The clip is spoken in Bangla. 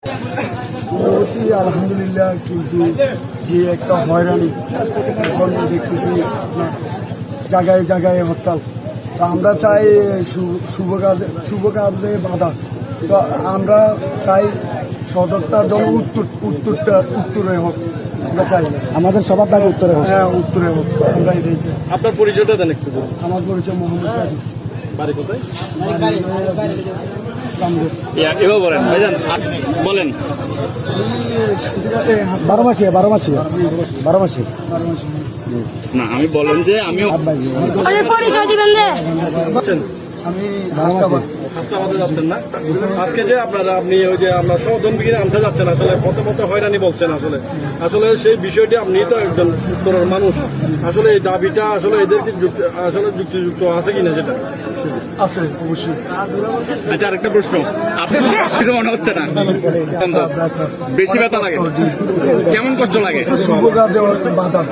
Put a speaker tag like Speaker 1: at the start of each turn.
Speaker 1: অতি আলহামদুলিল্লাহ, কিন্তু যে একটা হয়রানি এখন দেখতেছি আপনার জায়গায় জায়গায় হরতাল। তো আমরা চাই শুভ কাজে বাধা। তো আমরা চাই সদরটার জন্য উত্তরে হোক। আমরা চাই
Speaker 2: আমাদের সবার দাবি উত্তরে হোক।
Speaker 1: হ্যাঁ, উত্তরে হোক। আমরা এটাই চাই।
Speaker 3: আপনার পরিচয়টা দেন একটু।
Speaker 1: আমার পরিচয় মোহাম্মদ কাজী।
Speaker 3: বাড়ি কোথায়?
Speaker 1: রামদেব।
Speaker 3: এবার বলেন ভাইজান, বলেন।
Speaker 1: শান্তিরাতে
Speaker 2: বারোমাসিয়া
Speaker 3: না, আমি বলেন যে আমিও
Speaker 4: পরিচয় দিবেন যে
Speaker 1: আমি হাসনাবাদ।
Speaker 3: হাসনাবাদে যাচ্ছেন না আজকে, যে আপনি ওই যে আমরা সদনবিহীন আনতে যাচ্ছেন, আসলে কত হয়রানি বলছেন। আসলে সেই বিষয়টি, আপনি তো একজন উত্তরের মানুষ, আসলে এই দাবিটা আসলে এদের কি আসলে যুক্তিযুক্ত আছে কিনা সেটা
Speaker 1: আছে অবশ্যই।
Speaker 3: আচ্ছা, আরেকটা প্রশ্ন, আপনার কিছু মনে হচ্ছে না? বেশি ব্যথা লাগে? কেমন কষ্ট লাগে?
Speaker 1: শুভ কাজে বাধা।